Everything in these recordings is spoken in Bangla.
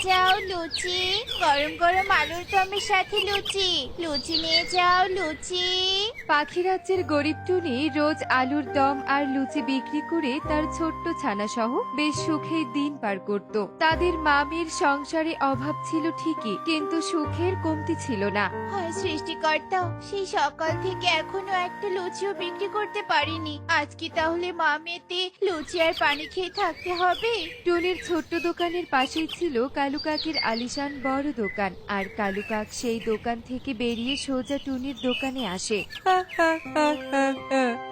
যাও লুচি, গরম গরম আলুর দমের সাথে লুচি। লুচি নিয়ে যাও লুচি। পাখি রাজ্যের গরিব টুনি রোজ আলুর দম আর লুচি বিক্রি করে তার ছোট্ট ছানা সহ বেশ সুখে দিন পার করত। তাদের মা মেয়ের সংসারে অভাব ছিল ঠিকই, কিন্তু সুখের কমতি ছিল না। হায় সৃষ্টিকর্তা, সেই সকাল থেকে এখনো একটা লুচিও বিক্রি করতে পারিনি। আজকে তাহলে মা মেয়েতে লুচি আর পানি খেয়ে থাকতে হবে। টুনির ছোট্ট দোকানের পাশেই ছিল কালু কাকের আলিশান বড় দোকান, আর কালু কাক সেই দোকান থেকে বেরিয়ে সোজা টুনির দোকানে আসে।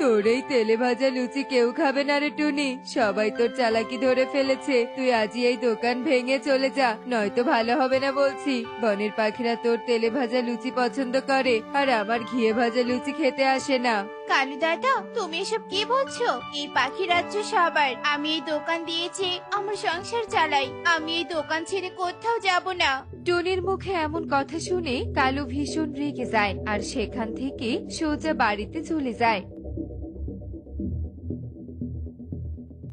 তোর এই তেলে ভাজা লুচি কেউ খাবে না রে টুনি, সবাই তোর চালাকি ধরে ফেলেছে। তুই আজই এই দোকান ভেঙে চলে যা, নয়তো ভালো হবে না বলছি। বনের পাখিরা তোর তেলে ভাজা লুচি পছন্দ করে, আর আমার ঘিয়ে ভাজা লুচি খেতে আসে না। কালু দাদা, তুমি এসব কি বলছো? এই পাখি রাজ্য সবার। আমি এই দোকান দিয়েছি আমার সংসার চালাই। আমি এই দোকান ছেড়ে কোথাও যাব না। টুনির মুখে এমন কথা শুনে কালু ভীষণ রেগে যায়, আর সেখান থেকে সোজা বাড়িতে চলে যায়।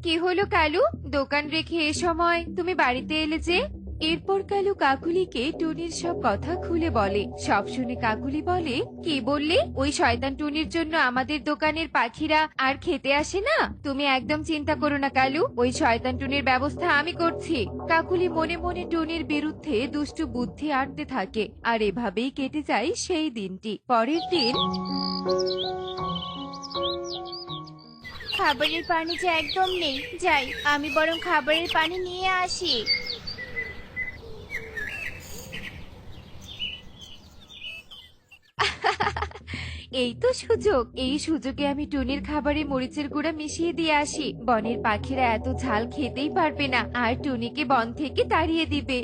কি হলো কালু, দোকান রেখে এ সময় তুমি বাড়িতে এলে যে? এরপর কালু কাকুলিকে টুনির সব কথা খুলে বলে। সব শুনে কাকুলি বলে, কি বললে? ওই শয়তান টুনির জন্য আমাদের দোকানের পাখিরা আর খেতে আসে না? তুমি একদম চিন্তা করো না কালু, ওই শয়তান টুনির ব্যবস্থা আমি করছি। কাকুলি মনে মনে টুনির বিরুদ্ধে দুষ্টু বুদ্ধি আঁটতে থাকে, আর এভাবেই কেটে যায় সেই দিনটি। পরের দিন খাবারের পানি যে একদম নেই। যাই, আমি বরং খাবারের পানি নিয়ে আসি। এই তো সুযোগ, এই সুযোগে আমি টুনির খাবারে মরিচের গুঁড়া মিশিয়ে দিয়ে আসি। বনের পাখিরা এত ঝাল খেতেই পারবে না, আর টুনিকে বন থেকে তাড়িয়ে দিবে।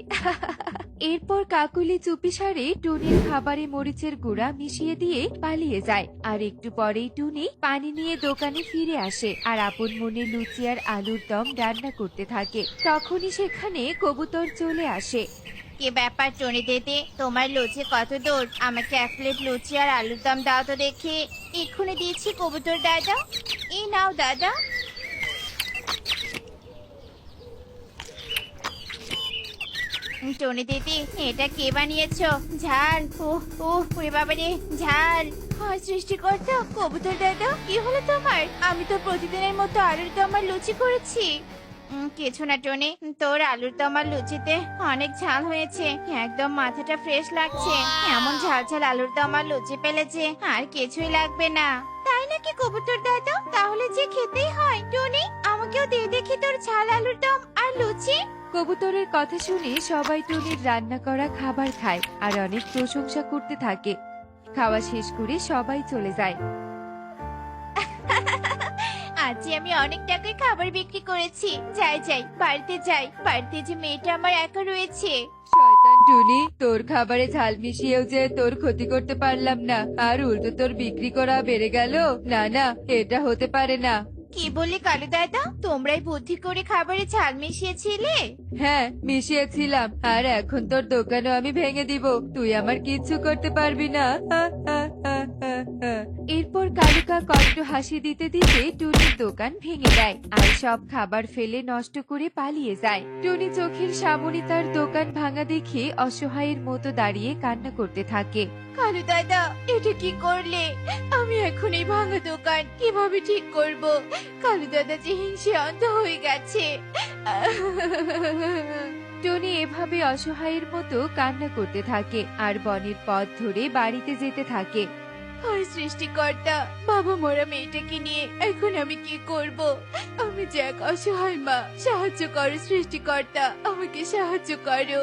এরপর কাকুলি চুপিসারে টুনির খাবারে মরিচের গুঁড়া মিশিয়ে দিয়ে পালিয়ে যায়। আর একটু পরেই টুনি পানি নিয়ে দোকানে ফিরে আসে, আর আপন মনে লুচি আর আলুর দম রান্না করতে থাকে। তখনই সেখানে কবুতর চলে আসে। কি ব্যাপার টনি দিদি, তোমার লুচি কত দূর? আমাকে এক প্লেট লুচি আর আলুর দম দাও তো দেখি। এক্ষুনি দিচ্ছি কবুতর দাদা। এই নাও দাদা। টনি দিদি, এটা কে বানিয়েছো? ঝাল, ওরে বাবা রে, ঝাল। হয় সৃষ্টিকর্তা, কবুতর দাদা কি হলো তোমার? আমি তো প্রতিদিনের মতো আলুর দম আর লুচি করেছি। কিছু না টনি, তোর আলুর দম আর লুচিতে অনেক ঝাল হয়েছে। একদম মাথাটা ফ্রেশ লাগছে। এমন ঝাল ঝাল আলুর দম আর লুচি পেলে যে আর কিছুই লাগবে না। তাই নাকি কবুতর দাদা? তাহলে যে খেতেই হয়। টনি, আমাকেও দিয়ে দেখি তোর ঝাল আলুর দম আর লুচি। কবুতরের কথা শুনে সবাই টুনির রান্না করা খাবার খায়, আর অনেক প্রশংসা করতে থাকে। খাওয়া শেষ করে সবাই চলে যায়। আজই আমি অনেক টাকায় খাবার বিক্রি করেছি। যাই যাই, বাড়িতে যাই। বাড়িতে যে মেয়েটা আমার একা রয়েছে। শয়তান টুনি, তোর খাবারে ঝাল মিশিয়েও যে তোর ক্ষতি করতে পারলাম না, আর উল্টো তোর বিক্রি করা বেড়ে গেল। না না, এটা হতে পারে না। কি বললি কালু দাদা? তোমরাই বুদ্ধি করে খাবারে ঝাল মিশিয়েছিলে? হ্যাঁ, মিশিয়েছিলাম, আর এখন তোর দোকানও আমি ভেঙে দিব। তুই আমার কিচ্ছু করতে পারবি না। এরপর কালুকা কষ্ট হাসি দিতে দিতে টুনির দোকান ভেঙে দেয়, আর সব খাবার ফেলে নষ্ট করে পালিয়ে যায়। টুনি চোখের সামনে তার দোকান ভাঙা দেখে অসহায়ের মতো দাঁড়িয়ে কান্না করতে থাকে। কালু দাদা, এটা কি করলে? আমি এখন এই ভাঙা দোকান কিভাবে ঠিক করব? কালু দাদা যে হিংসে অন্ধ হয়ে গেছে। টনি এভাবে অসহায়ের মতো কান্না করতে থাকে, আর বনের পথ ধরে বাড়িতে যেতে থাকে। আর সৃষ্টিকর্তা, বাবা মরা মেয়েটাকে নিয়ে এখন আমি কি করব? আমি যে এক অসহায় মা। সাহায্য করো সৃষ্টিকর্তা, আমাকে সাহায্য করো।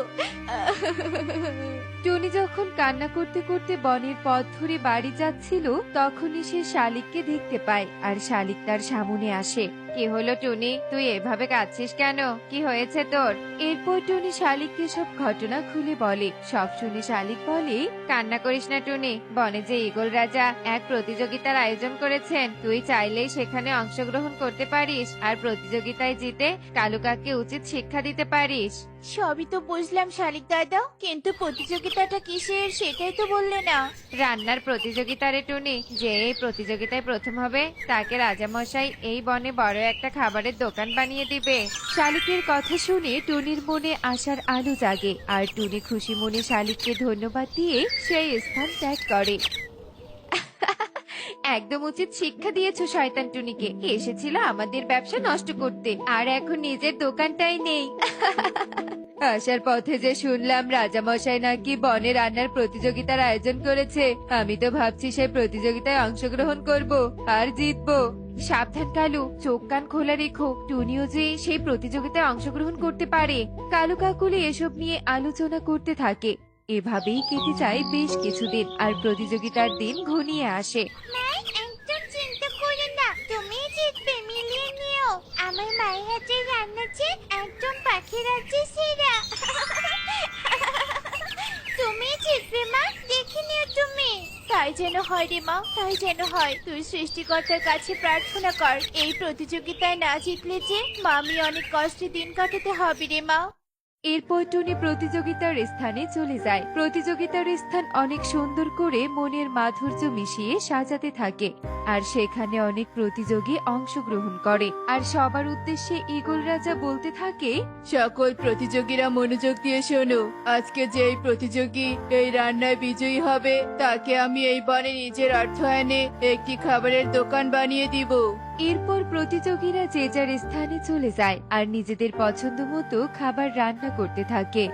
টনি যখন কান্না করতে করতে বনের পথ ধরে বাড়ি যাচ্ছিল, তখনই সে শালিককে দেখতে পায়, আর শালিক তার সামনে আসে। কি হলো টনি, তুই এভাবে কাঁদছিস কেন? কি হয়েছে তোর? এরপর টনি শালিককে সব ঘটনা খুলে বলে। সব শুনে শালিক বলে, কান্না করিস না টনি, বনে যে ঈগল রাজা এক প্রতিযোগিতার আয়োজন করেছেন। তুই চাইলেই সেখানে অংশগ্রহণ করতে পারিস, আর প্রতিযোগিতায় জিতে কালু কাককে উচিত শিক্ষা দিতে পারিস। সবই তো বুঝলাম শালিক দাদা, কিন্তু প্রতিযোগিতাটা কিসের সেটাই তো বললে না। রান্নার প্রতিযোগিতা রে টুনি, যে এই প্রতিযোগিতায় প্রথম হবে তাকে রাজামশাই এই বনে বড় একটা খাবারের দোকান বানিয়ে দিবে। শালিকের কথা শুনে টুনির মনে আশার আলো জাগে, আর টুনি খুশি মনে শালিককে ধন্যবাদ দিয়ে সেই স্থান ত্যাগ করে। একদম উচিত শিক্ষা দিয়েছো শয়তান টুনিকে, এসেছিল আমাদের ব্যবসা নষ্ট করতে, আর এখন নিজের দোকানটাই নেই। আসার পথে যে শুনলাম রাজামশাই নাকি বনে রান্নার প্রতিযোগিতার আয়োজন করেছে, আমি তো ভাবছি সেই প্রতিযোগিতায় অংশগ্রহণ করব আর জিতবো। সাবধান কালু, চোখ কান খোলা রেখো, টুনিও যে সেই প্রতিযোগিতায় অংশগ্রহণ করতে পারে। কালু কাকুলি এসব নিয়ে আলোচনা করতে থাকে। এভাবেই কেটে যায় বেশ কিছুদিন, আর প্রতিযোগিতার দিন ঘনিয়ে আসে। একদম চিন্তা করো না, তুমি জিতবে, মিলিয়ে নিও। আমার মায়ের হাতে রান্না যে একদম পাখি রাজ্যে সেরা। তুমি জিতবে মা, দেখে নিও তুমি। তাই যেন হয় রে মা, তাই যেন হয়। তুই সৃষ্টিকর্তার কাছে প্রার্থনা কর, এই প্রতিযোগিতায় না জিতলে যে মামি অনেক কষ্টে দিন কাটাতে হবে রে মা। এরপর টুনি প্রতিযোগিতার স্থানে চলে যায়। প্রতিযোগিতার স্থান অনেক সুন্দর করে মনের মাধুর্য মিশিয়ে সাজাতে থাকে, আর সেখানে অনেক প্রতিযোগী অংশগ্রহণ করে। আর সবার উদ্দেশ্যে ঈগল রাজা বলতে থাকে, সকল প্রতিযোগীরা মনোযোগ দিয়ে শোনো, আজকে যেই প্রতিযোগী এই রান্নায় বিজয়ী হবে তাকে আমি এই বনে নিজের অর্থায়নে একটি খাবারের দোকান বানিয়ে দিব। এরপর প্রতিযোগীরা যে যার স্থানে চলে যায় আর নিজেদের পছন্দ মতো খাবার রান্না করতে থাকে।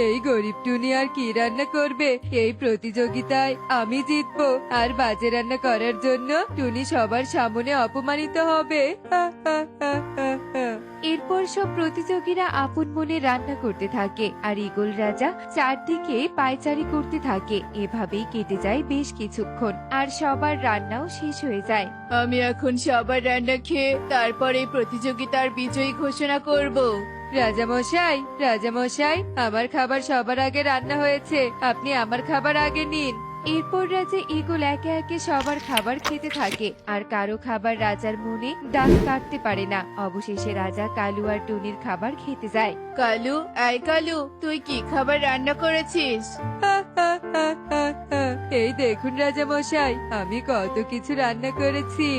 এই গরিব টুনি আর কি রান্না করবে? এই প্রতিযোগিতায় আমি জিতবো, আর বাজে রান্না করার জন্য টুনি সবার সামনে অপমানিত হবে। এরপর সব প্রতিযোগীরা আপন মনে রান্না করতে থাকে, আর ঈগল রাজা চারদিকে পায়চারি করতে থাকে। এভাবেই কেটে যায় বেশ কিছুক্ষণ, আর সবার রান্নাও শেষ হয়ে যায়। আমি এখন সবার রান্না খেয়ে তারপর এই প্রতিযোগিতার বিজয়ী ঘোষণা করব। রাজামশাই, রাজামশাই, আমার খাবার সবার আগে রান্না হয়েছে, আপনি আমার খাবার আগে নিন। এরপর রাজা ঈগল একে একে সবার খাবার খেতে থাকে, আর কারো খাবার রাজার মনে দাগ কাটতে পারে না। অবশেষে রাজা কালু আর টুনির খাবার খেতে যায়। কালু, আয় কালু, তুই কি খাবার রান্না করেছিস? এই দেখুন রাজামশাই, আমি কত কিছু রান্না করেছি।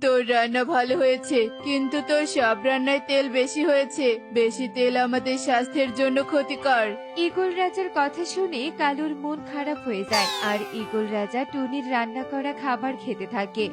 তোর রান্না ভালো হয়েছে, কিন্তু তোর সব রান্নায় তেল বেশি হয়েছে। বেশি তেল আমাদের স্বাস্থ্যের জন্য ক্ষতিকর। ঈগল রাজার কথা শুনে কালুর মন খারাপ হয়ে যায়, আর ঈগল রাজা টুনির রান্না করা খাবার খেতে থাকে।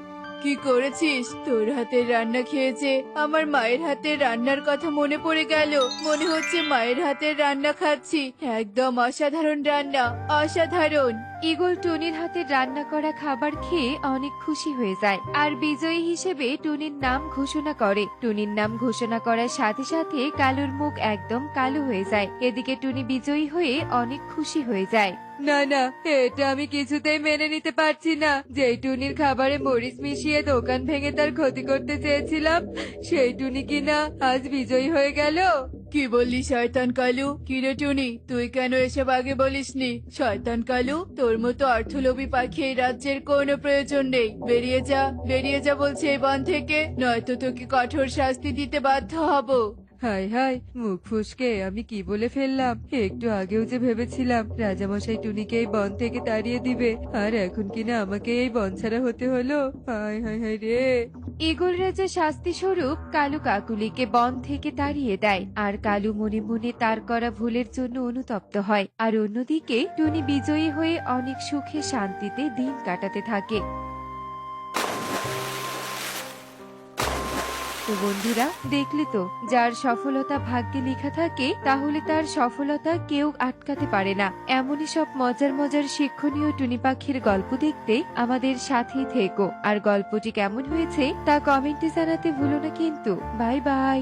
কি করেছিস? তোর হাতের রান্না খেয়েছে আমার মায়ের হাতের রান্নার কথা মনে পড়ে গেল। মনে হচ্ছে মায়ের হাতের রান্না খাচ্ছি। একদম অসাধারণ রান্না, অসাধারণ। ঈগল টুনির হাতে রান্না করা খাবার খেয়ে অনেক খুশি হয়ে যায়, আর বিজয়ী হিসেবে টুনির নাম ঘোষণা করে। টুনির নাম ঘোষণা করার সাথে সাথে কালুর মুখ একদম কালো হয়ে যায়। এদিকে টুনি বিজয়ী হয়ে অনেক খুশি হয়ে যায়। না না, এটা আমি কিছুতেই মেনে নিতে পারছি না। যেই টুনির খাবারে মরিচ মিশিয়ে দোকান ভেঙে তার ক্ষতি করতে চেয়েছিলাম, সেই টুনি কিনা আজ বিজয়ী হয়ে গেল। কি বললি শয়তান কালু? কিরে টুনি, তুই কেন এসব আগে বলিসনি? শয়তান কালু, তোর মতো অর্থলোভী পাখি এই রাজ্যের কোনো প্রয়োজন নেই। বেরিয়ে যা, বেরিয়ে যা বলছে এই বন থেকে, নয়তো তোকে কঠোর শাস্তি দিতে বাধ্য হব। হায় হায়, মুখ ফুসকে আমি কি বলে ফেললাম! একটু আগেও যে ভেবেছিলাম রাজামশাই টুনিকে এই বন থেকে তাড়িয়ে দিবে, আর এখন কিনা আমাকে এই বন ছাড়া হতে হলো। হায় হায় হায় রে! ঈগল রাজা শাস্তি স্বরূপ কালু কাকুলিকে বন থেকে তাড়িয়ে দেয়, আর কালু মনে মনে তার করা ভুলের জন্য অনুতপ্ত হয়। আর অন্যদিকে টুনি বিজয়ী হয়ে অনেক সুখে শান্তিতে দিন কাটাতে থাকে। তো বন্ধুরা, দেখলে তো, যার সফলতা ভাগ্যে লেখা থাকে তাহলে তার সফলতা কেউ আটকাতে পারে না। এমনই সব মজার মজার শিক্ষণীয় টুনি পাখির গল্প দেখতে আমাদের সাথেই থেকো। আর গল্পটি কেমন হয়েছে তা কমেন্টে জানাতে ভুলো না কিন্তু। Bye bye.